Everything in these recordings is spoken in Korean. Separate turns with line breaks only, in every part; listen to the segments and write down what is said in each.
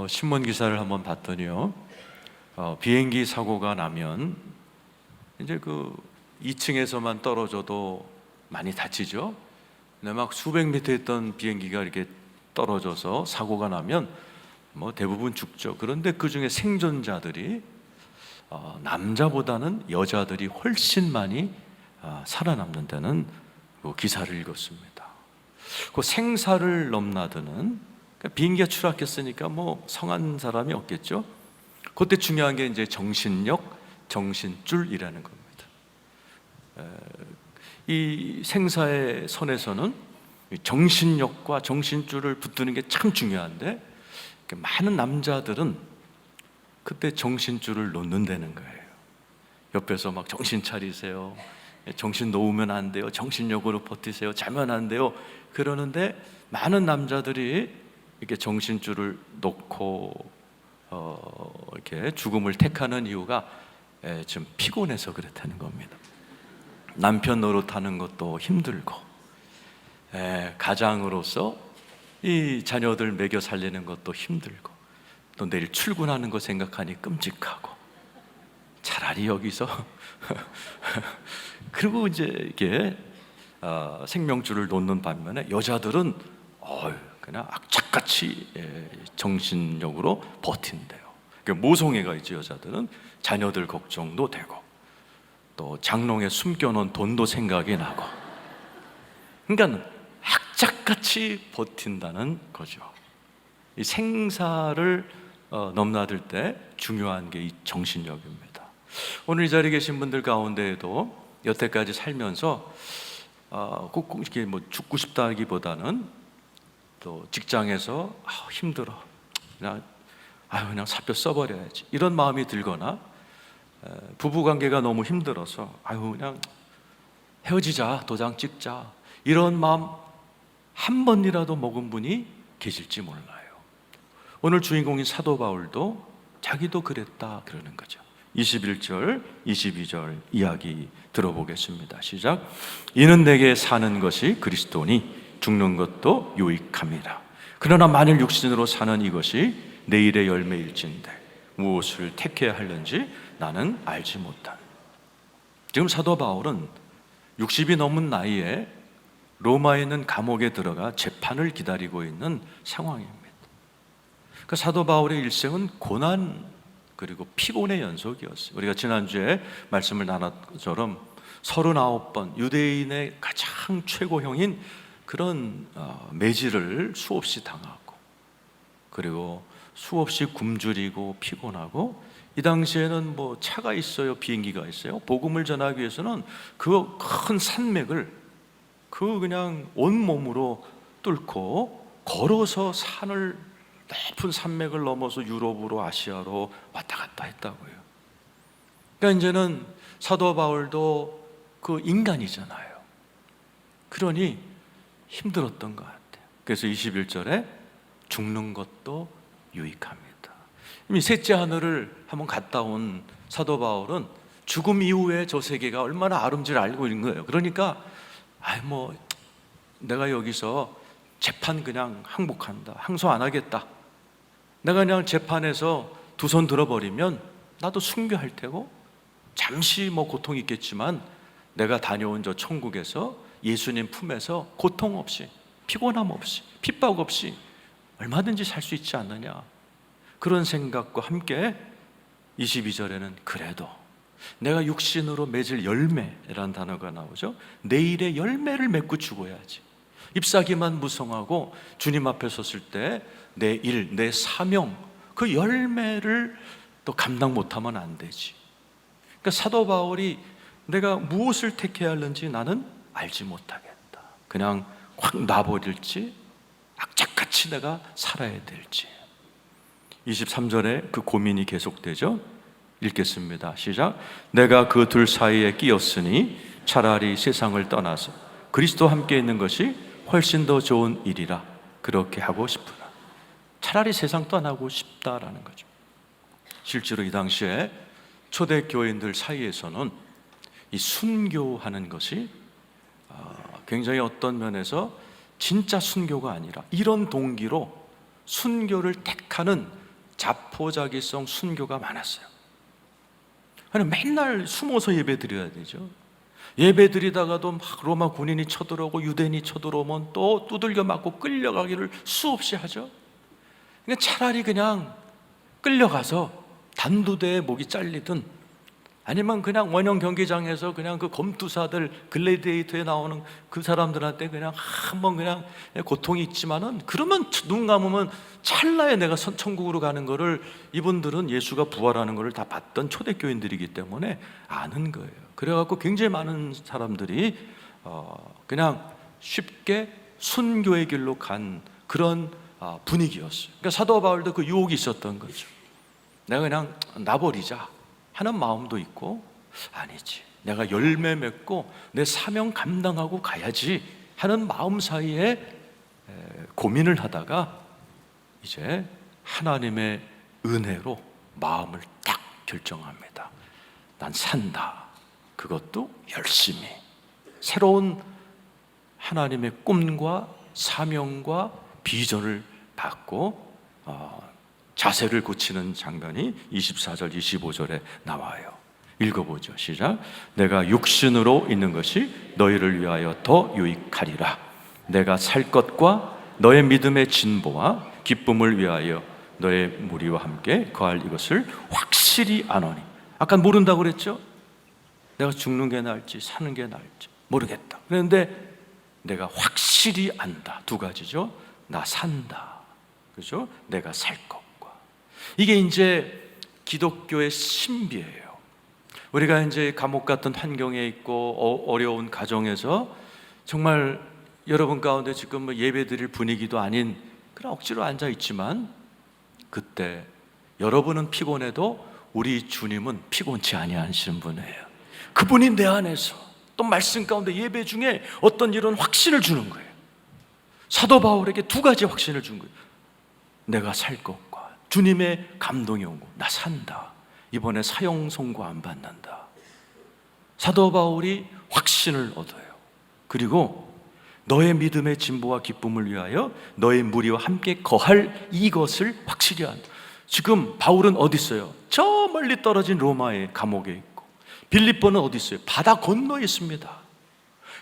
신문 기사를 한번 봤더니요. 비행기 사고가 나면 이제 그 2층에서만 떨어져도 많이 다치죠. 근데 막 수백 미터 있던 비행기가 이렇게 떨어져서 사고가 나면 뭐 대부분 죽죠. 그런데 그 중에 생존자들이 남자보다는 여자들이 훨씬 많이 살아남는다는 그 기사를 읽었습니다. 그 생사를 넘나드는, 그러니까 비행기가 추락했으니까 뭐 성한 사람이 없겠죠. 그때 중요한 게 이제 정신력, 정신줄이라는 겁니다. 이 생사의 선에서는 정신력과 정신줄을 붙드는 게 참 중요한데, 많은 남자들은 그때 정신줄을 놓는다는 거예요. 옆에서 막 정신 차리세요, 정신 놓으면 안 돼요, 정신력으로 버티세요, 자면 안 돼요 그러는데, 많은 남자들이 이렇게 정신줄을 놓고 이렇게 죽음을 택하는 이유가 좀 피곤해서 그렇다는 겁니다. 남편 노릇하는 것도 힘들고, 가장으로서 이 자녀들 먹여 살리는 것도 힘들고, 또 내일 출근하는 거 생각하니 끔찍하고, 차라리 여기서 그리고 이제 이게 생명줄을 놓는 반면에 여자들은 그냥 악착같이 정신력으로 버틴대요. 모성애가 있죠. 여자들은 자녀들 걱정도 되고, 또 장롱에 숨겨놓은 돈도 생각이 나고, 그러니까 악착같이 버틴다는 거죠. 이 생사를 넘나들 때 중요한 게 이 정신력입니다. 오늘 이 자리에 계신 분들 가운데에도 여태까지 살면서 꼭 이렇게 뭐 죽고 싶다기보다는, 또 직장에서 힘들어, 그냥 사표 써버려야지 이런 마음이 들거나, 부부관계가 너무 힘들어서 그냥 헤어지자, 도장 찍자 이런 마음 한 번이라도 먹은 분이 계실지 몰라요. 오늘 주인공인 사도 바울도 자기도 그랬다 그러는 거죠. 21절, 22절 이야기 들어보겠습니다. 시작. 이는 내게 사는 것이 그리스도니 죽는 것도 유익함이라. 그러나 만일 육신으로 사는 이것이 내일의 열매일진데 무엇을 택해야 하는지 나는 알지 못한. 지금 사도 바울은 60이 넘은 나이에 로마에 있는 감옥에 들어가 재판을 기다리고 있는 상황입니다. 그 사도 바울의 일생은 고난 그리고 피곤의 연속이었어요. 우리가 지난주에 말씀을 나눴던 것처럼 39번 유대인의 가장 최고형인 그런 매질을 수없이 당하고, 그리고 수없이 굶주리고 피곤하고, 이 당시에는 뭐 차가 있어요, 비행기가 있어요. 복음을 전하기 위해서는 그 큰 산맥을 그냥 온몸으로 뚫고 걸어서 산을, 높은 산맥을 넘어서 유럽으로 아시아로 왔다 갔다 했다고요. 그러니까 이제는 사도 바울도 그 인간이잖아요. 그러니 힘들었던 것 같아요. 그래서 21절에 죽는 것도 유익합니다. 이미 셋째 하늘을 한번 갔다 온 사도 바울은 죽음 이후에 저 세계가 얼마나 아름지를 알고 있는 거예요. 그러니까 내가 여기서 재판 그냥 항복한다, 항소 안 하겠다, 내가 그냥 재판에서 두 손 들어버리면 나도 순교할 테고, 잠시 뭐 고통이 있겠지만 내가 다녀온 저 천국에서 예수님 품에서 고통 없이, 피곤함 없이, 핍박 없이 얼마든지 살 수 있지 않느냐, 그런 생각과 함께 22절에는 그래도 내가 육신으로 맺을 열매라는 단어가 나오죠. 내일의 열매를 맺고 죽어야지. 잎사귀만 무성하고 주님 앞에 섰을 때 내 일, 내 사명, 그 열매를 또 감당 못하면 안 되지. 그러니까 사도 바울이 내가 무엇을 택해야 하는지 나는 알지 못하겠다, 그냥 확 놔버릴지 악착같이 내가 살아야 될지. 23절에 그 고민이 계속되죠. 읽겠습니다. 시작. 내가 그 둘 사이에 끼었으니 차라리 세상을 떠나서 그리스도와 함께 있는 것이 훨씬 더 좋은 일이라 그렇게 하고 싶으나. 차라리 세상 떠나고 싶다라는 거죠. 실제로 이 당시에 초대교인들 사이에서는 이 순교하는 것이 굉장히 어떤 면에서 진짜 순교가 아니라 이런 동기로 순교를 택하는 자포자기성 순교가 많았어요. 아니, 맨날 숨어서 예배 드려야 되죠. 예배 드리다가도 막 로마 군인이 쳐들어오고 유대인이 쳐들어오면 또 두들겨 맞고 끌려가기를 수없이 하죠. 그러니까 차라리 그냥 끌려가서 단두대에 목이 잘리든, 아니면 그냥 원형 경기장에서 그냥 그 검투사들 글래디에이터에 나오는 그 사람들한테 그냥 한번 그냥 고통이 있지만은, 그러면 눈 감으면 찰나에 내가 천국으로 가는 거를 이분들은 예수가 부활하는 거를 다 봤던 초대교인들이기 때문에 아는 거예요. 그래갖고 굉장히 많은 사람들이 그냥 쉽게 순교의 길로 간 그런 분위기였어요. 그러니까 사도 바울도 그 유혹이 있었던 거죠. 내가 그냥 놔버리자 하는 마음도 있고, 아니지, 내가 열매 맺고 내 사명 감당하고 가야지 하는 마음 사이에 고민을 하다가 이제 하나님의 은혜로 마음을 딱 결정합니다. 난 산다. 그것도 열심히. 새로운 하나님의 꿈과 사명과 비전을 받고 자세를 고치는 장면이 24절 25절에 나와요. 읽어보죠. 시작. 내가 육신으로 있는 것이 너희를 위하여 더 유익하리라. 내가 살 것과 너의 믿음의 진보와 기쁨을 위하여 너의 무리와 함께 거할 이것을 확실히 아노니. 아까 모른다고 그랬죠? 내가 죽는 게 나을지 사는 게 나을지 모르겠다. 그런데 내가 확실히 안다. 두 가지죠. 나 산다. 그죠? 내가 살 것과. 이게 이제 기독교의 신비예요. 우리가 이제 감옥 같은 환경에 있고 어려운 가정에서 정말 여러분 가운데 지금 뭐 예배 드릴 분위기도 아닌 그냥 억지로 앉아 있지만, 그때 여러분은 피곤해도 우리 주님은 피곤치 아니하시는 분이에요. 그분이 내 안에서 또 말씀 가운데 예배 중에 어떤 이런 확신을 주는 거예요. 사도 바울에게 두 가지 확신을 준 거예요. 내가 살 것과 주님의 감동이 오고 나 산다. 이번에 사형 선고 안 받는다. 사도 바울이 확신을 얻어요. 그리고 너의 믿음의 진보와 기쁨을 위하여 너의 무리와 함께 거할 이것을 확실히 한다. 지금 바울은 어디 있어요? 저 멀리 떨어진 로마의 감옥에 있고, 빌립보는 어디 있어요? 바다 건너에 있습니다.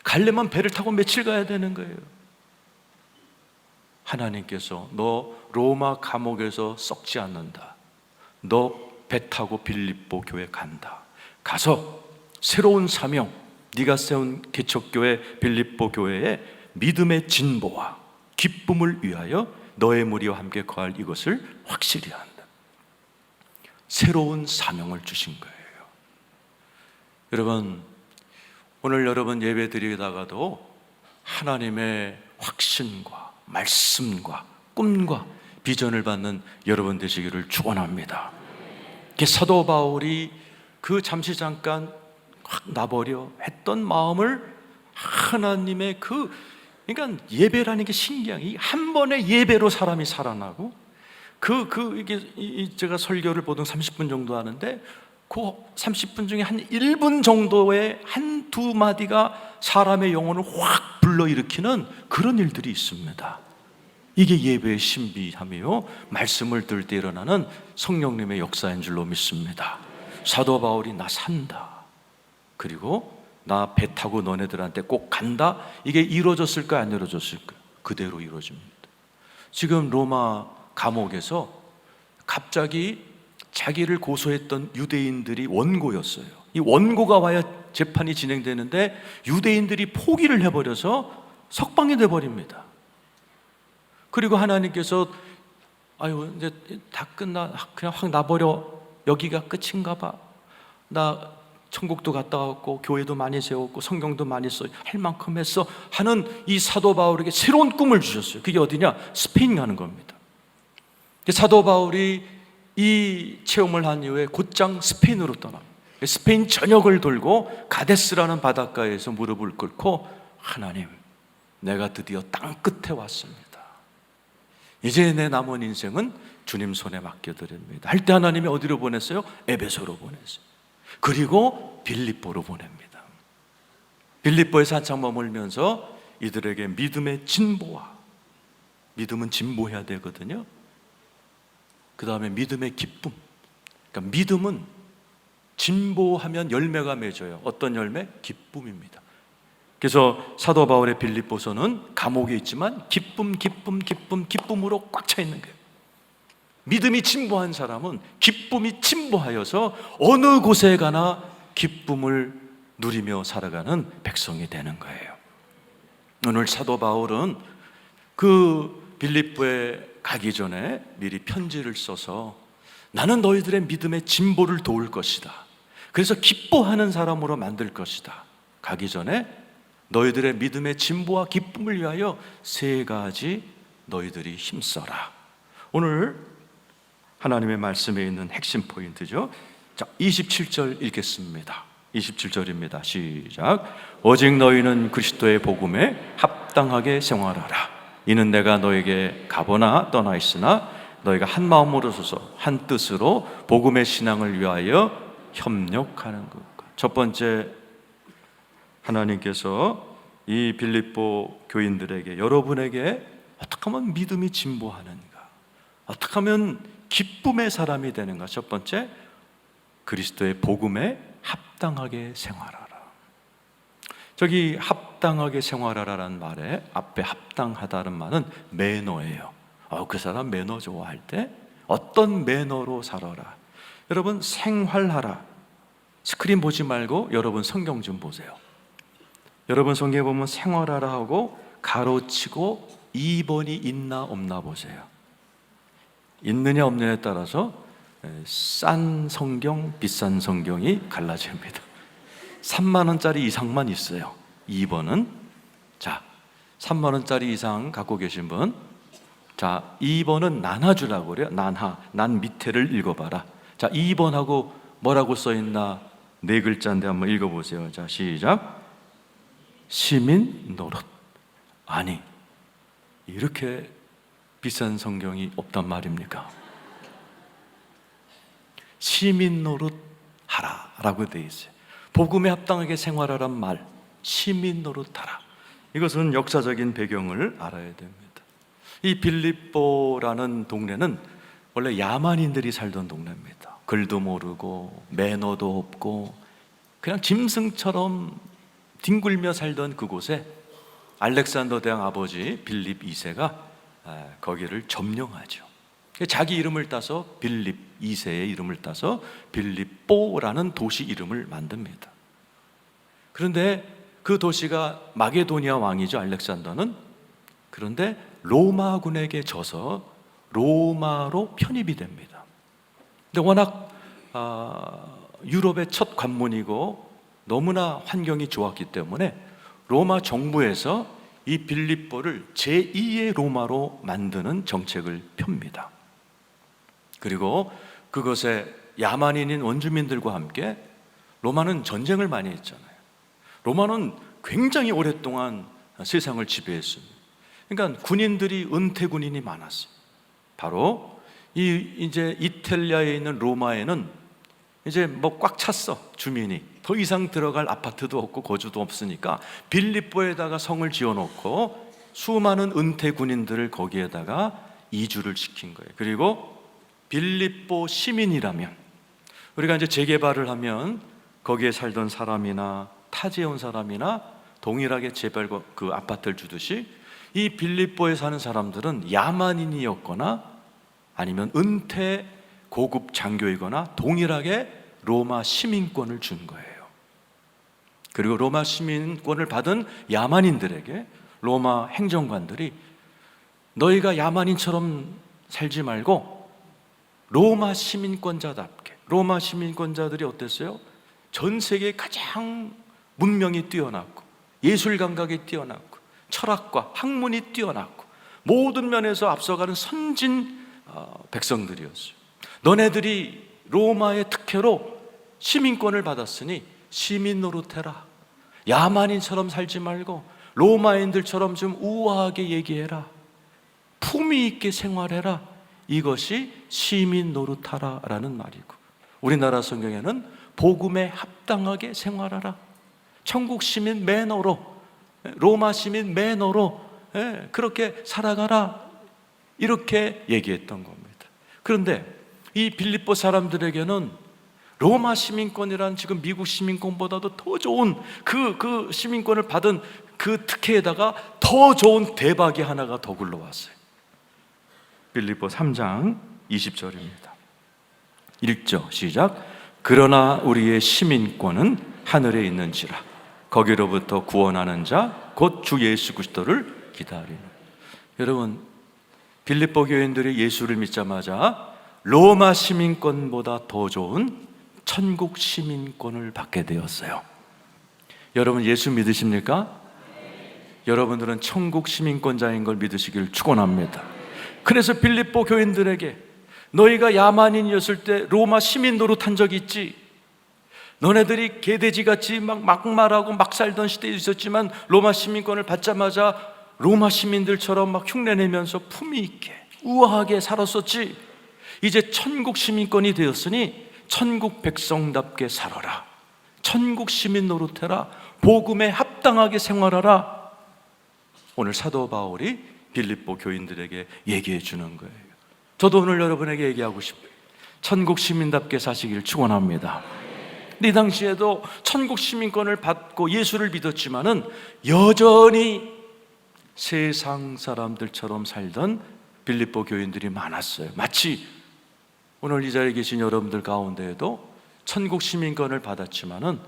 가려면 배를 타고 며칠 가야 되는 거예요. 하나님께서 너 로마 감옥에서 썩지 않는다. 너 배 타고 빌립보 교회 간다. 가서 새로운 사명, 네가 세운 개척교회 빌립보 교회의 믿음의 진보와 기쁨을 위하여 너의 무리와 함께 거할 이것을 확실히 한다. 새로운 사명을 주신 거예요. 여러분, 오늘 여러분 예배 드리다가도 하나님의 확신과 말씀과 꿈과 비전을 받는 여러분 되시기를 축원합니다. 사도 바울이 그 잠시 잠깐 확 나버려 했던 마음을 하나님의 그러니까 예배라는 게 신기한 게, 한 번의 예배로 사람이 살아나고 이게 제가 설교를 보통 30분 정도 하는데 그 30분 중에 한 1분 정도의 한두 마디가 사람의 영혼을 확 불러일으키는 그런 일들이 있습니다. 이게 예배의 신비함이요, 말씀을 들을 때 일어나는 성령님의 역사인 줄로 믿습니다. 사도 바울이 나 산다, 그리고 나 배 타고 너네들한테 꼭 간다, 이게 이루어졌을까 안 이루어졌을까? 그대로 이루어집니다. 지금 로마 감옥에서 갑자기 자기를 고소했던 유대인들이 원고였어요. 이 원고가 와야 재판이 진행되는데 유대인들이 포기를 해버려서 석방이 돼버립니다. 그리고 하나님께서 아유 이제 다 끝나, 그냥 확 나버려, 여기가 끝인가 봐, 나 천국도 갔다 왔고 교회도 많이 세웠고 성경도 많이 써, 할 만큼 했어 하는 이 사도 바울에게 새로운 꿈을 주셨어요. 그게 어디냐? 스페인 가는 겁니다. 사도 바울이 이 체험을 한 이후에 곧장 스페인으로 떠납니다. 스페인 전역을 돌고 가데스라는 바닷가에서 무릎을 꿇고, 하나님, 내가 드디어 땅 끝에 왔습니다. 이제 내 남은 인생은 주님 손에 맡겨드립니다 할 때 하나님이 어디로 보냈어요? 에베소로 보냈어요. 그리고 빌립보로 보냅니다. 빌립보에서 한참 머물면서 이들에게 믿음의 진보와, 믿음은 진보해야 되거든요, 그 다음에 믿음의 기쁨. 그러니까 믿음은 진보하면 열매가 맺어요. 어떤 열매? 기쁨입니다. 그래서 사도 바울의 빌립보서는 감옥에 있지만 기쁨으로 꽉 차 있는 거예요. 믿음이 진보한 사람은 기쁨이 진보하여서 어느 곳에 가나 기쁨을 누리며 살아가는 백성이 되는 거예요. 오늘 사도 바울은 그 빌립보에 가기 전에 미리 편지를 써서 나는 너희들의 믿음의 진보를 도울 것이다. 그래서 기뻐하는 사람으로 만들 것이다. 가기 전에 너희들의 믿음의 진보와 기쁨을 위하여 3가지 너희들이 힘써라. 오늘 하나님의 말씀에 있는 핵심 포인트죠. 자, 27절 읽겠습니다. 27절입니다. 시작. 오직 너희는 그리스도의 복음에 합당하게 생활하라. 이는 내가 너에게 가보나 떠나 있으나 너희가 한 마음으로 서서 한 뜻으로 복음의 신앙을 위하여 협력하는 것과. 첫 번째, 하나님께서 이 빌립보 교인들에게, 여러분에게 어떻게 하면 믿음이 진보하는가, 어떻게 하면 기쁨의 사람이 되는가. 첫 번째, 그리스도의 복음에 합당하게 생활하라. 저기 합당하게 생활하라는 말에 앞에 합당하다는 말은 매너예요. 그 사람 매너 좋아할 때 어떤 매너로 살아라. 여러분, 생활하라. 스크린 보지 말고 여러분 성경 좀 보세요. 여러분 성경에 보면 생활하라 하고 가로치고 2번이 있나 없나 보세요. 있느냐 없느냐에 따라서 싼 성경, 비싼 성경이 갈라집니다. 3만 원짜리 이상만 있어요. 2번은. 자, 3만 원짜리 이상 갖고 계신 분, 자, 2번은 나눠주라고 그래요. 난 밑에를 읽어봐라. 자, 2번하고 뭐라고 써있나? 4글자인데 한번 읽어보세요. 자, 시작. 시민 노릇. 아니, 이렇게 비싼 성경이 없단 말입니까? 시민 노릇 하라 라고 되어 있어요. 복음에 합당하게 생활하란 말, 시민 노릇 하라. 이것은 역사적인 배경을 알아야 됩니다. 이 빌립보라는 동네는 원래 야만인들이 살던 동네입니다. 글도 모르고 매너도 없고 그냥 짐승처럼 뒹굴며 살던 그곳에 알렉산더 대왕 아버지 빌립 2세가 거기를 점령하죠. 자기 이름을 따서 빌립 2세의 이름을 따서 빌립보라는 도시 이름을 만듭니다. 그런데 그 도시가 마게도니아 왕이죠, 알렉산더는. 그런데 로마군에게 져서 로마로 편입이 됩니다. 근데 워낙 유럽의 첫 관문이고 너무나 환경이 좋았기 때문에 로마 정부에서 이 빌립보를 제2의 로마로 만드는 정책을 펴니다. 그리고 그것에 야만인인 원주민들과 함께 로마는 전쟁을 많이 했잖아요. 로마는 굉장히 오랫동안 세상을 지배했습니다. 그러니까 군인들이 은퇴 군인이 많았어요. 바로 이제 이탈리아에 있는 로마에는 이제 뭐 꽉 찼어, 주민이. 더 이상 들어갈 아파트도 없고 거주도 없으니까 빌립보에다가 성을 지어놓고 수많은 은퇴 군인들을 거기에다가 이주를 시킨 거예요. 그리고 빌립보 시민이라면, 우리가 이제 재개발을 하면 거기에 살던 사람이나 타지에 온 사람이나 동일하게 재발 그 아파트를 주듯이 이 빌립보에 사는 사람들은 야만인이었거나 아니면 은퇴 고급 장교이거나 동일하게 로마 시민권을 준 거예요. 그리고 로마 시민권을 받은 야만인들에게 로마 행정관들이 너희가 야만인처럼 살지 말고 로마 시민권자답게. 로마 시민권자들이 어땠어요? 전 세계에 가장 문명이 뛰어났고 예술 감각이 뛰어났고 철학과 학문이 뛰어났고 모든 면에서 앞서가는 선진 백성들이었어요. 너네들이 로마의 특혜로 시민권을 받았으니 시민 노릇해라. 야만인처럼 살지 말고 로마인들처럼 좀 우아하게 얘기해라. 품위 있게 생활해라. 이것이 시민 노릇하라라는 말이고, 우리나라 성경에는 복음에 합당하게 생활하라. 천국 시민 매너로, 로마 시민 매너로 그렇게 살아가라. 이렇게 얘기했던 겁니다. 그런데 이 빌립보 사람들에게는 로마 시민권이란 지금 미국 시민권보다도 더 좋은 그 시민권을 받은 그 특혜에다가 더 좋은 대박이 하나가 더 굴러왔어요. 빌립보 3장 20절입니다. 1절 시작. 그러나 우리의 시민권은 하늘에 있는지라 거기로부터 구원하는 자 곧 주 예수 그리스도를 기다리는. 여러분, 빌립보 교인들이 예수를 믿자마자 로마 시민권보다 더 좋은 천국 시민권을 받게 되었어요. 여러분 예수 믿으십니까? 여러분들은 천국 시민권자인 걸 믿으시길 축원합니다. 그래서 빌립보 교인들에게 너희가 야만인이었을 때 로마 시민 노릇한 적 있지? 너네들이 개돼지같이 막 막말하고 막 살던 시대에 있었지만 로마 시민권을 받자마자 로마 시민들처럼 막 흉내내면서 품위 있게 우아하게 살았었지? 이제 천국 시민권이 되었으니 천국 백성답게 살아라. 천국 시민 노릇해라. 복음에 합당하게 생활하라. 오늘 사도 바울이 빌립보 교인들에게 얘기해 주는 거예요. 저도 오늘 여러분에게 얘기하고 싶어요. 천국 시민답게 사시길 축원합니다. 이 당시에도 천국 시민권을 받고 예수를 믿었지만은 여전히 세상 사람들처럼 살던 빌립보 교인들이 많았어요. 마치 오늘 이 자리에 계신 여러분들 가운데에도 천국 시민권을 받았지만은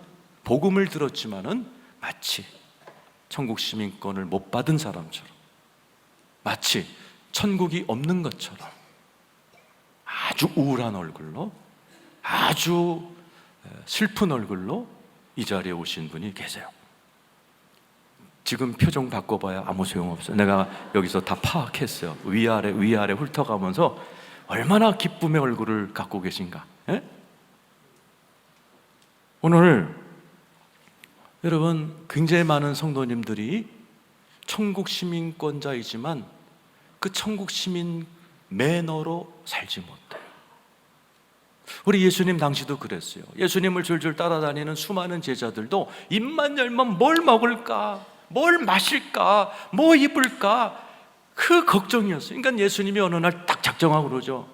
복음을 들었지만은 마치 천국 시민권을 못 받은 사람처럼, 마치 천국이 없는 것처럼 아주 우울한 얼굴로, 아주 슬픈 얼굴로 이 자리에 오신 분이 계세요. 지금 표정 바꿔봐야 아무 소용없어요. 내가 여기서 다 파악했어요. 위아래 훑어가면서 얼마나 기쁨의 얼굴을 갖고 계신가. 예? 오늘 여러분 굉장히 많은 성도님들이 천국 시민권자이지만 그 천국 시민 매너로 살지 못해요. 우리 예수님 당시도 그랬어요. 예수님을 줄줄 따라다니는 수많은 제자들도 입만 열면 뭘 먹을까, 뭘 마실까, 뭐 입을까, 그 걱정이었어요. 그러니까 예수님이 어느 날 딱 작정하고 그러죠.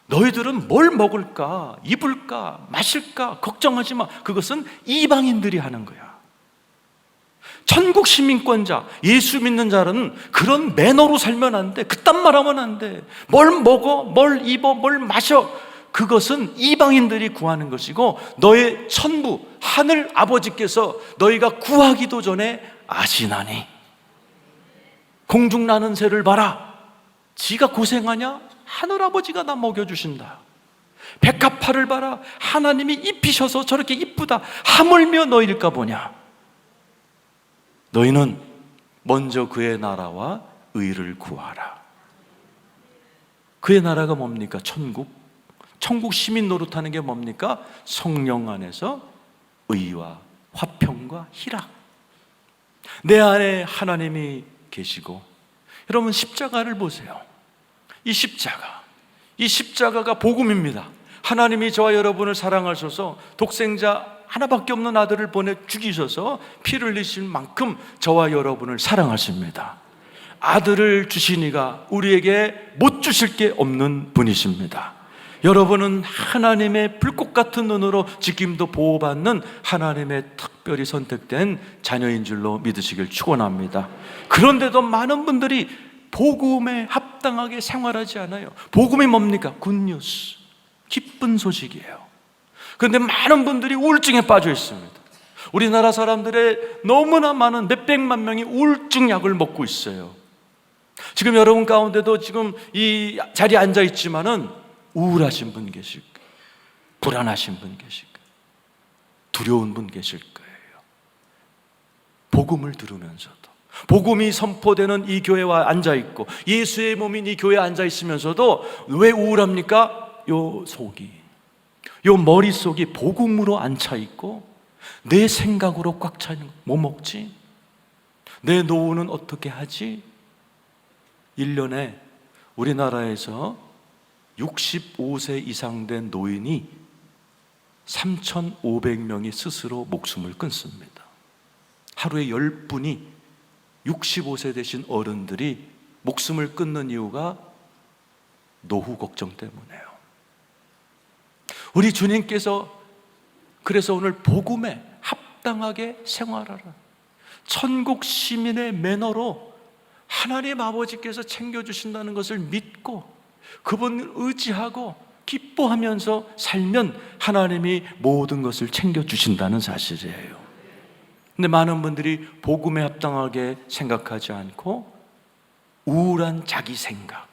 너희들은 뭘 먹을까, 입을까, 마실까 걱정하지 마. 그것은 이방인들이 하는 거야. 천국 시민권자, 예수 믿는 자는 그런 매너로 살면 안 돼. 그딴 말 하면 안 돼. 뭘 먹어, 뭘 입어, 뭘 마셔. 그것은 이방인들이 구하는 것이고 너의 천부 하늘 아버지께서 너희가 구하기도 전에 아시나니. 공중 나는 새를 봐라. 지가 고생하냐? 하늘 아버지가 나 먹여주신다. 백합화를 봐라. 하나님이 입히셔서 저렇게 이쁘다. 하물며 너희일까 보냐. 너희는 먼저 그의 나라와 의를 구하라. 그의 나라가 뭡니까? 천국. 천국 시민 노릇하는 게 뭡니까? 성령 안에서 의와 화평과 희락. 내 안에 하나님이 계시고, 여러분 십자가를 보세요. 이 십자가가 복음입니다. 하나님이 저와 여러분을 사랑하셔서 독생자 하나밖에 없는 아들을 보내 죽이셔서 피를 흘리실 만큼 저와 여러분을 사랑하십니다. 아들을 주시니가 우리에게 못 주실 게 없는 분이십니다. 여러분은 하나님의 불꽃 같은 눈으로 지킴도 보호받는 하나님의 특별히 선택된 자녀인 줄로 믿으시길 축원합니다. 그런데도 많은 분들이 복음에 합당하게 생활하지 않아요. 복음이 뭡니까? 굿뉴스, 기쁜 소식이에요. 그런데 많은 분들이 우울증에 빠져 있습니다. 우리나라 사람들의 너무나 많은 몇백만 명이 우울증 약을 먹고 있어요. 지금 여러분 가운데도 지금 이 자리에 앉아 있지만은 우울하신 분 계실 거예요. 불안하신 분 계실 거예요. 두려운 분 계실 거예요. 복음을 들으면서도, 복음이 선포되는 이 교회와 앉아 있고 예수의 몸인 이 교회에 앉아 있으면서도 왜 우울합니까? 요 속이, 요 머릿속이 복음으로 안 차 있고 내 생각으로 꽉 차 있는 거. 뭐 먹지? 내 노후는 어떻게 하지? 1년에 우리나라에서 65세 이상 된 노인이 3,500명이 스스로 목숨을 끊습니다. 하루에 10분이 65세 되신 어른들이 목숨을 끊는 이유가 노후 걱정 때문에요. 우리 주님께서 그래서 오늘 복음에 합당하게 생활하라, 천국 시민의 매너로 하나님 아버지께서 챙겨주신다는 것을 믿고 그분을 의지하고 기뻐하면서 살면 하나님이 모든 것을 챙겨주신다는 사실이에요. 근데 많은 분들이 복음에 합당하게 생각하지 않고 우울한 자기 생각,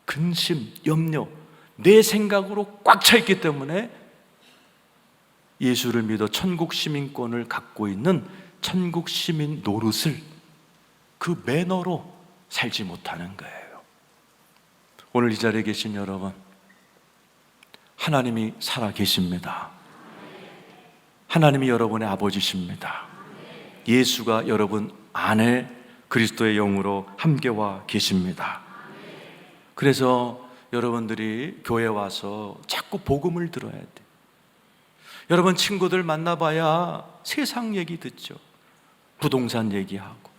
근심, 염려, 내 생각으로 꽉 차 있기 때문에 예수를 믿어 천국 시민권을 갖고 있는 천국 시민 노릇을 그 매너로 살지 못하는 거예요. 오늘 이 자리에 계신 여러분, 하나님이 살아 계십니다. 하나님이 여러분의 아버지십니다. 예수가 여러분 안에 그리스도의 영으로 함께와 계십니다. 그래서 여러분들이 교회 와서 자꾸 복음을 들어야 돼요. 여러분 친구들 만나봐야 세상 얘기 듣죠. 부동산 얘기하고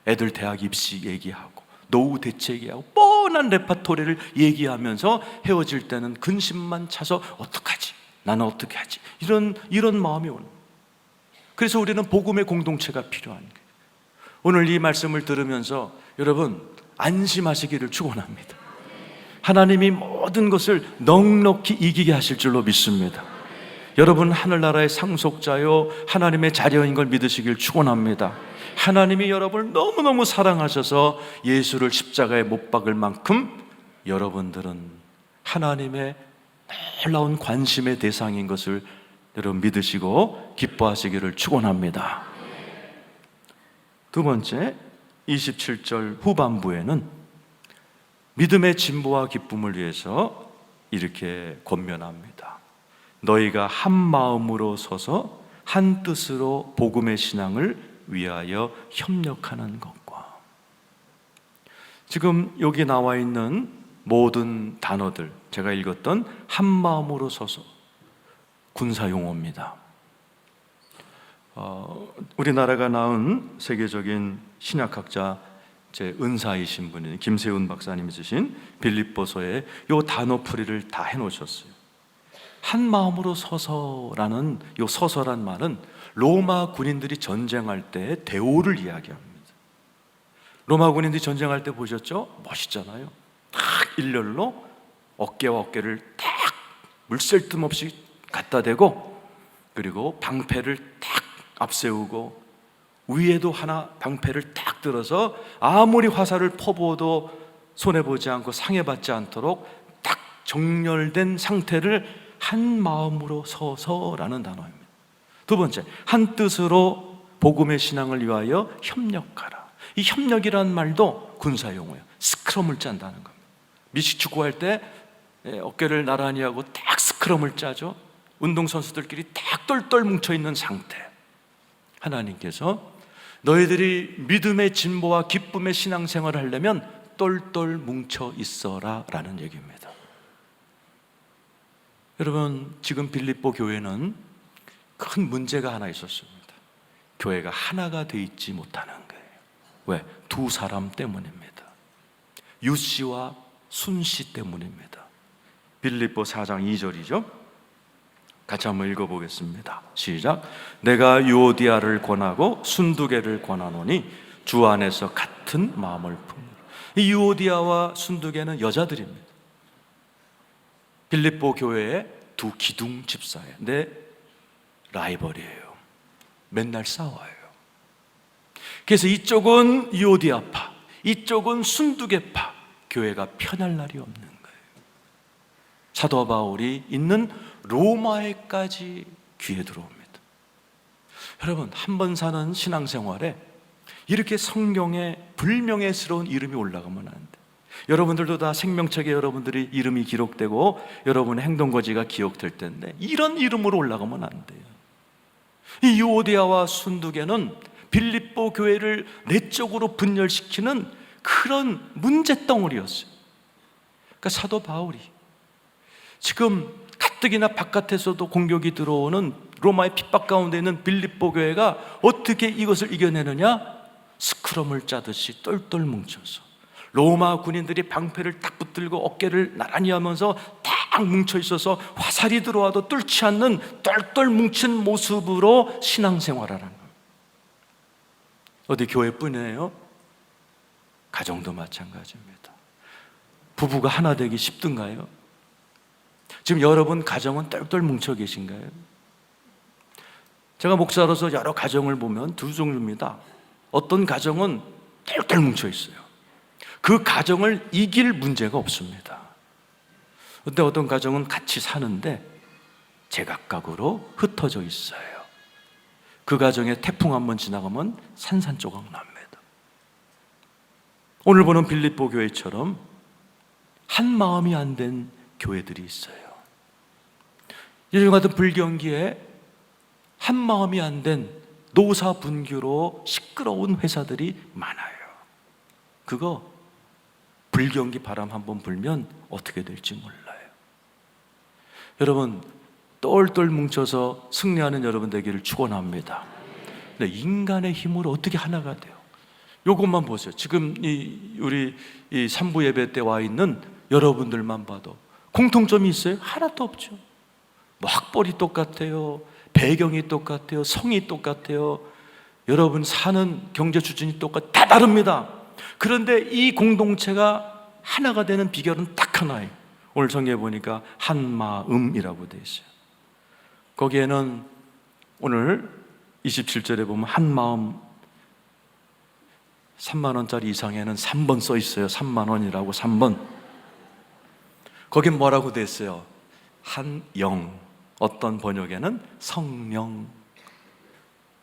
애들 대학 입시 얘기하고 노후 대책이하고 뻔한 레파토리를 얘기하면서 헤어질 때는 근심만 차서 어떡하지? 나는 어떻게 하지? 이런 마음이 오는 거예요. 그래서 우리는 복음의 공동체가 필요한 거예요. 오늘 이 말씀을 들으면서 여러분 안심하시기를 축원합니다. 하나님이 모든 것을 넉넉히 이기게 하실 줄로 믿습니다. 여러분 하늘나라의 상속자요 하나님의 자녀인 걸 믿으시길 축원합니다. 하나님이 여러분을 너무너무 사랑하셔서 예수를 십자가에 못 박을 만큼 여러분들은 하나님의 놀라운 관심의 대상인 것을 여러분 믿으시고 기뻐하시기를 축원합니다. 두 번째, 27절 후반부에는 믿음의 진보와 기쁨을 위해서 이렇게 권면합니다. 너희가 한 마음으로 서서 한 뜻으로 복음의 신앙을 위하여 협력하는 것과, 지금 여기 나와 있는 모든 단어들, 제가 읽었던 한 마음으로 서서 군사용어입니다. 우리나라가 낳은 세계적인 신약학자 제 은사이신 분인 김세훈 박사님이 쓰신 빌립보서에 이 단어풀이를 다 해놓으셨어요. 한 마음으로 서서라는 이 서서란 말은 로마 군인들이 전쟁할 때 대오를 이야기합니다. 로마 군인들이 전쟁할 때 보셨죠? 멋있잖아요. 딱 일렬로 어깨와 어깨를 딱 물샐 틈 없이 갖다 대고, 그리고 방패를 딱 앞세우고 위에도 하나 방패를 딱 들어서 아무리 화살을 퍼부어도 손해보지 않고 상해받지 않도록 딱 정렬된 상태를 한 마음으로 서서라는 단어입니다. 두 번째, 한 뜻으로 복음의 신앙을 위하여 협력하라. 이 협력이라는 말도 군사용어예요. 스크럼을 짠다는 겁니다. 미식 축구할 때 어깨를 나란히 하고 딱 스크럼을 짜죠. 운동선수들끼리 딱 똘똘 뭉쳐있는 상태. 하나님께서 너희들이 믿음의 진보와 기쁨의 신앙생활을 하려면 똘똘 뭉쳐 있어라 라는 얘기입니다. 여러분, 지금 빌립보 교회는 큰 문제가 하나 있었습니다. 교회가 하나가 돼 있지 못하는 거예요. 왜? 두 사람 때문입니다. 유씨와 순씨 때문입니다. 빌립보 4장 2절이죠. 같이 한번 읽어보겠습니다. 시작. 내가 유오디아를 권하고 순두개를 권하노니 주 안에서 같은 마음을 품으라. 이 유오디아와 순두개는 여자들입니다. 빌립보 교회의 두 기둥 집사예요. 내 라이벌이에요. 맨날 싸워요. 그래서 이쪽은 유오디아파, 이쪽은 순두개파, 교회가 편할 날이 없는 거예요. 사도 바울이 있는 로마에까지 귀에 들어옵니다. 여러분, 한 번 사는 신앙생활에 이렇게 성경에 불명예스러운 이름이 올라가면 안 돼. 여러분들도 다 생명책에 여러분들이 이름이 기록되고 여러분의 행동거지가 기억될 텐데 이런 이름으로 올라가면 안 돼요. 이 유오디아와 순두개는 빌립보 교회를 내적으로 분열시키는 그런 문제덩어리였어요. 그러니까 사도 바울이 지금 가뜩이나 바깥에서도 공격이 들어오는 로마의 핍박 가운데 있는 빌립보 교회가 어떻게 이것을 이겨내느냐? 스크럼을 짜듯이 똘똘 뭉쳐서 로마 군인들이 방패를 딱 붙들고 어깨를 나란히 하면서 딱 뭉쳐 있어서 화살이 들어와도 뚫지 않는 똘똘 뭉친 모습으로 신앙생활을 하는 거예요. 어디 교회뿐이에요? 가정도 마찬가지입니다. 부부가 하나 되기 쉽든가요? 지금 여러분 가정은 똘똘 뭉쳐 계신가요? 제가 목사로서 여러 가정을 보면 두 종류입니다. 어떤 가정은 똘똘 뭉쳐 있어요. 그 가정을 이길 문제가 없습니다. 근데 어떤 가정은 같이 사는데 제각각으로 흩어져 있어요. 그 가정에 태풍 한번 지나가면 산산조각 납니다. 오늘 보는 빌립보 교회처럼 한 마음이 안 된 교회들이 있어요. 요즘 같은 불경기에 한 마음이 안 된 노사 분규로 시끄러운 회사들이 많아요. 그거 불경기 바람 한번 불면 어떻게 될지 몰라요. 여러분, 똘똘 뭉쳐서 승리하는 여러분 되기를 축원합니다. 근데 인간의 힘으로 어떻게 하나가 돼요? 요것만 보세요. 지금 우리 3부 예배 때 와 있는 여러분들만 봐도 공통점이 있어요? 하나도 없죠. 뭐 학벌이 똑같아요, 배경이 똑같아요, 성이 똑같아요, 여러분 사는 경제 수준이 다 다릅니다. 그런데 이 공동체가 하나가 되는 비결은 딱 하나예요. 오늘 성경에 보니까 한마음이라고 되어 있어요. 거기에는 오늘 27절에 보면 한마음 3만 원짜리 이상에는 3번 써 있어요. 3만 원이라고 3번. 거긴 뭐라고 되어 있어요? 한영. 어떤 번역에는 성령.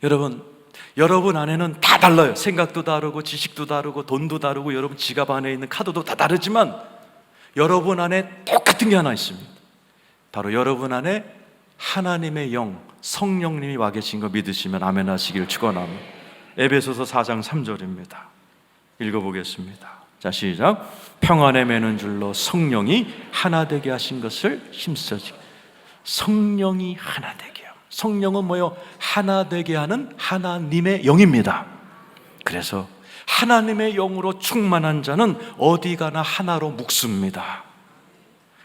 여러분 안에는 다 달라요. 생각도 다르고 지식도 다르고 돈도 다르고 여러분 지갑 안에 있는 카드도 다 다르지만 여러분 안에 똑같은 게 하나 있습니다. 바로 여러분 안에 하나님의 영, 성령님이 와 계신 거 믿으시면 아멘 하시길 축원합니다. 에베소서 4장 3절입니다. 읽어보겠습니다. 자, 시작. 평안에 매는 줄로 성령이 하나 되게 하신 것을 힘써지. 성령이 하나 되게요. 성령은 뭐요? 하나 되게 하는 하나님의 영입니다. 그래서 하나님의 영으로 충만한 자는 어디 가나 하나로 묵습니다.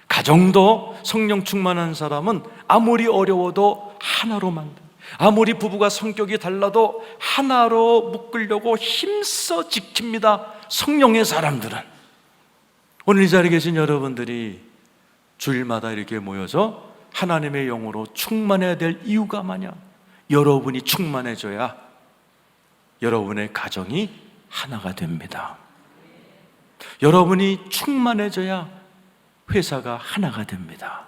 가정도 성령 충만한 사람은 아무리 어려워도 하나로 만든, 아무리 부부가 성격이 달라도 하나로 묶으려고 힘써 지킵니다. 성령의 사람들은. 오늘 이 자리에 계신 여러분들이 주일마다 이렇게 모여서 하나님의 영으로 충만해야 될 이유가 뭐냐? 여러분이 충만해져야 여러분의 가정이 하나가 됩니다. 여러분이 충만해져야 회사가 하나가 됩니다.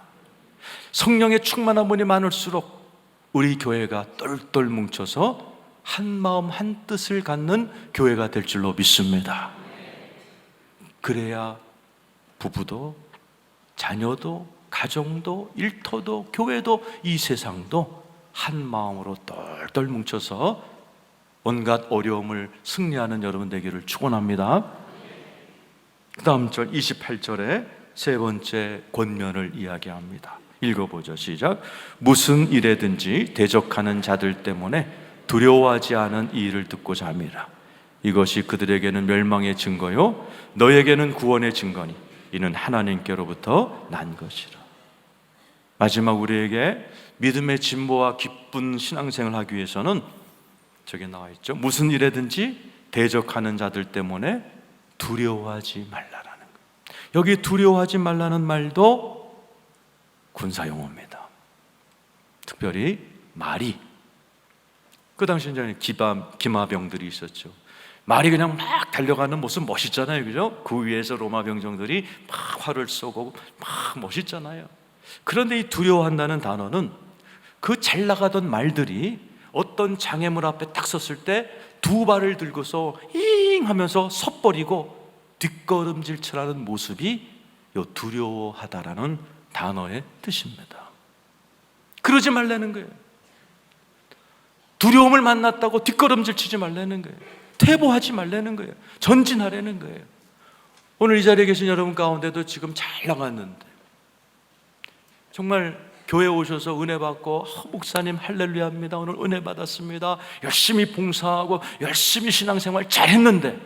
성령의 충만한 분이 많을수록 우리 교회가 똘똘 뭉쳐서 한 마음 한 뜻을 갖는 교회가 될 줄로 믿습니다. 그래야 부부도 자녀도 가정도 일터도 교회도 이 세상도 한 마음으로 똘똘 뭉쳐서 온갖 어려움을 승리하는 여러분 되기를 축원합니다. 그 다음 절 28절에 세 번째 권면을 이야기합니다. 읽어보죠. 시작. 무슨 일에든지 대적하는 자들 때문에 두려워하지 않은 이 일을 듣고자 함이라. 이것이 그들에게는 멸망의 증거요 너에게는 구원의 증거니 이는 하나님께로부터 난 것이라. 마지막 우리에게 믿음의 진보와 기쁜 신앙생활을 하기 위해서는 저게 나와 있죠. 무슨 일에든지 대적하는 자들 때문에 두려워하지 말라라는 거예요. 여기 두려워하지 말라는 말도 군사용어입니다. 특별히 말이, 그 당시 이제 기마병들이 있었죠. 말이 그냥 막 달려가는 모습 멋있잖아요, 그죠? 그 위에서 로마 병정들이 막 활을 쏘고 막 멋있잖아요. 그런데 이 두려워한다는 단어는 그 잘 나가던 말들이 어떤 장애물 앞에 딱 섰을 때 두 발을 들고서 잉 하면서 섰버리고 뒷걸음질쳐라는 모습이 요 두려워하다라는 단어의 뜻입니다. 그러지 말라는 거예요. 두려움을 만났다고 뒷걸음질 치지 말라는 거예요. 퇴보하지 말라는 거예요. 전진하라는 거예요. 오늘 이 자리에 계신 여러분 가운데도 지금 잘 나갔는데 정말 교회 오셔서 은혜 받고 목사님 할렐루야입니다, 오늘 은혜 받았습니다, 열심히 봉사하고 열심히 신앙생활 잘했는데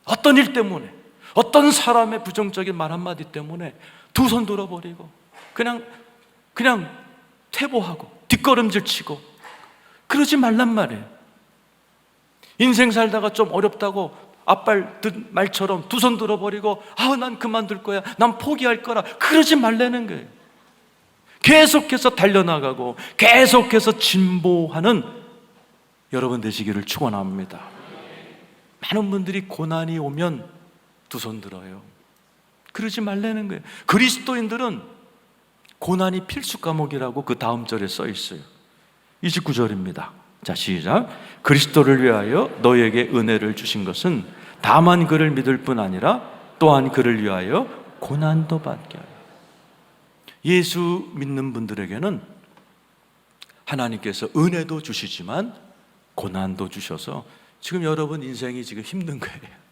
어떤 일 때문에 어떤 사람의 부정적인 말 한마디 때문에 두 손 들어버리고 그냥 퇴보하고 뒷걸음질 치고 그러지 말란 말이에요. 인생 살다가 좀 어렵다고 앞발 든 말처럼 두 손 들어버리고 난 그만둘 거야, 난 포기할 거라, 그러지 말라는 거예요. 계속해서 달려나가고 계속해서 진보하는 여러분 되시기를 축원합니다. 많은 분들이 고난이 오면 두 손 들어요. 그러지 말라는 거예요. 그리스도인들은 고난이 필수 과목이라고 그 다음 절에 써 있어요. 29절입니다. 자, 시작. 그리스도를 위하여 너에게 은혜를 주신 것은 다만 그를 믿을 뿐 아니라 또한 그를 위하여 고난도 받게 하여. 예수 믿는 분들에게는 하나님께서 은혜도 주시지만 고난도 주셔서 지금 여러분 인생이 지금 힘든 거예요.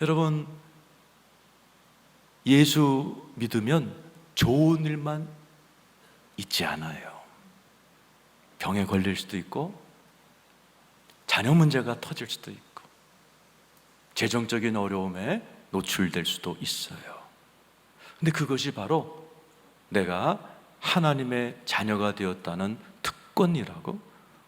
여러분, 예수 믿으면 좋은 일만 있지 않아요. 병에 걸릴 수도 있고 자녀 문제가 터질 수도 있고 재정적인 어려움에 노출될 수도 있어요. 근데 그것이 바로 내가 하나님의 자녀가 되었다는 특권이라고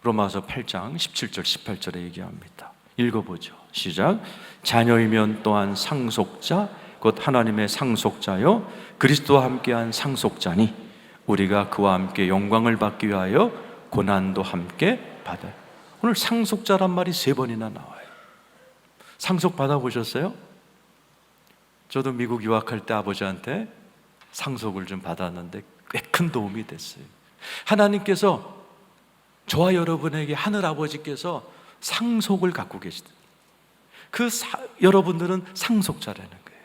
로마서 8장 17절 18절에 얘기합니다. 읽어보죠. 시작. 자녀이면 또한 상속자 곧 하나님의 상속자요 그리스도와 함께한 상속자니 우리가 그와 함께 영광을 받기 위하여 고난도 함께 받아요. 오늘 상속자란 말이 3번이나 나와요. 상속 받아보셨어요? 저도 미국 유학할 때 아버지한테 상속을 좀 받았는데 꽤 큰 도움이 됐어요. 하나님께서 저와 여러분에게 하늘 아버지께서 상속을 갖고 계시다. 여러분들은 상속자라는 거예요.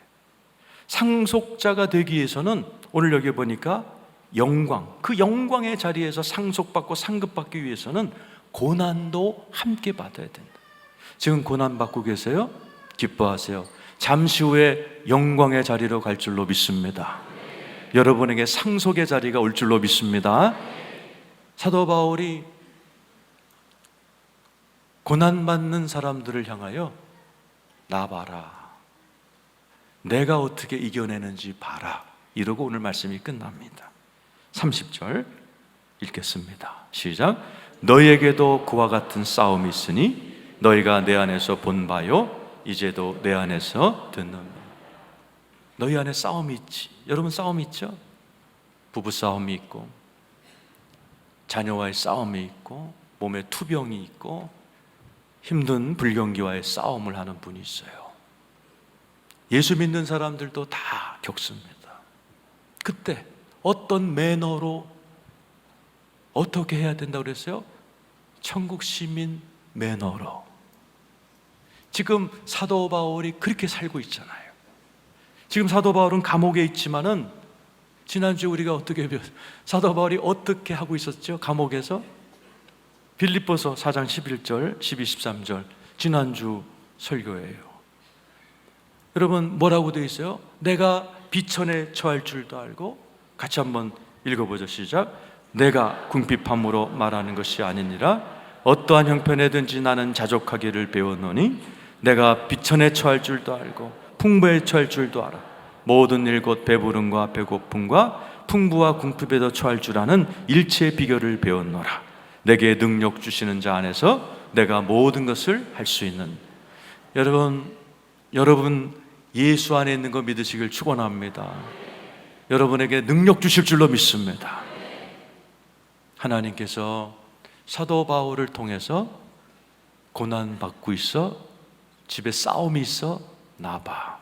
상속자가 되기 위해서는 오늘 여기 보니까 그 영광의 자리에서 상속받고 상급받기 위해서는 고난도 함께 받아야 된다. 지금 고난 받고 계세요? 기뻐하세요. 잠시 후에 영광의 자리로 갈 줄로 믿습니다. 여러분에게 상속의 자리가 올 줄로 믿습니다. 사도 바울이 고난받는 사람들을 향하여 나 봐라, 내가 어떻게 이겨내는지 봐라, 이러고 오늘 말씀이 끝납니다. 30절 읽겠습니다. 시작. 너희에게도 그와 같은 싸움이 있으니 너희가 내 안에서 본 바요 이제도 내 안에서 듣는. 너희 안에 싸움이 있지. 여러분 싸움이 있죠? 부부 싸움이 있고 자녀와의 싸움이 있고 몸에 투병이 있고 힘든 불경기와의 싸움을 하는 분이 있어요. 예수 믿는 사람들도 다 겪습니다. 그때 어떤 매너로 어떻게 해야 된다고 그랬어요? 천국 시민 매너로. 지금 사도 바울이 그렇게 살고 있잖아요. 지금 사도 바울은 감옥에 있지만은 지난주에 우리가 어떻게 사도 바울이 어떻게 하고 있었죠? 감옥에서 빌립보서 4장 11절, 12, 13절 지난주 설교예요. 여러분 뭐라고 되어 있어요? 내가 비천에 처할 줄도 알고, 같이 한번 읽어보죠. 시작. 내가 궁핍함으로 말하는 것이 아니니라 어떠한 형편에든지 나는 자족하기를 배웠노니 내가 비천에 처할 줄도 알고 풍부에 처할 줄도 알아. 모든 일 곧 배부름과 배고픔과 풍부와 궁핍에도 처할 줄 아는 일체의 비결을 배웠노라. 내게 능력 주시는 자 안에서 내가 모든 것을 할 수 있는. 여러분 예수 안에 있는 거 믿으시길 축원합니다. 여러분에게 능력 주실 줄로 믿습니다. 하나님께서 사도 바울을 통해서 고난받고 있어, 집에 싸움이 있어, 나봐.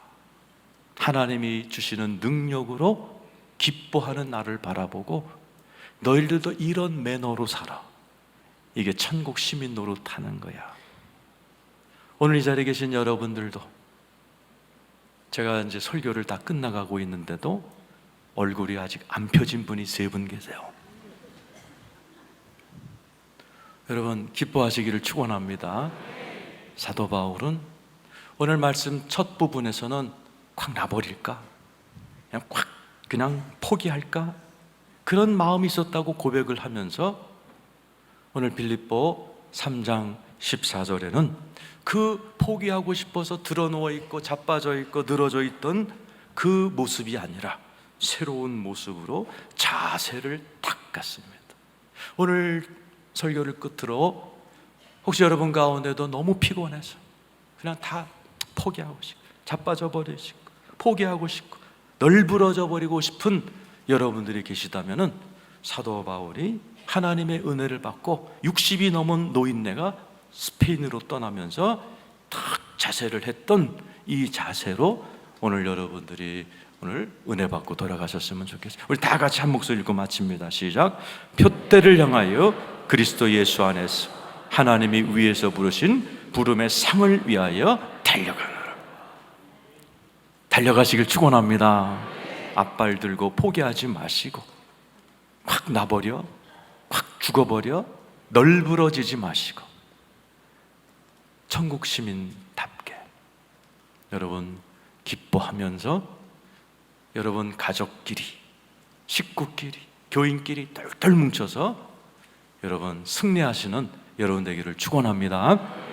하나님이 주시는 능력으로 기뻐하는 나를 바라보고 너희들도 이런 매너로 살아. 이게 천국 시민 노릇하는 거야. 오늘 이 자리에 계신 여러분들도, 제가 이제 설교를 다 끝나가고 있는데도 얼굴이 아직 안 펴진 분이 3분 계세요. 여러분 기뻐하시기를 축원합니다. 사도 바울은 오늘 말씀 첫 부분에서는 콱 놔버릴까? 그냥 포기할까? 그런 마음이 있었다고 고백을 하면서 오늘 빌립보 3장 14절에는 그 포기하고 싶어서 드러누워 있고 자빠져 있고 늘어져 있던 그 모습이 아니라 새로운 모습으로 자세를 닦았습니다. 오늘 설교를 끝으로 혹시 여러분 가운데도 너무 피곤해서 그냥 다 포기하고 싶고 자빠져 버리시고 포기하고 싶고 널브러져 버리고 싶은 여러분들이 계시다면은 사도 바울이 하나님의 은혜를 받고 60이 넘은 노인네가 스페인으로 떠나면서 탁 자세를 했던 이 자세로 오늘 여러분들이 오늘 은혜 받고 돌아가셨으면 좋겠어요. 우리 다 같이 한 목소리 읽고 마칩니다. 시작. 표대를 향하여 그리스도 예수 안에서 하나님이 위에서 부르신 부름의 상을 위하여 달려가노라. 달려가시길 축원합니다. 앞발 들고 포기하지 마시고 확 나버려, 확 죽어버려, 널브러지지 마시고 천국 시민답게 여러분 기뻐하면서 여러분 가족끼리, 식구끼리, 교인끼리 똘똘 뭉쳐서 여러분 승리하시는 여러분 되기를 축원합니다.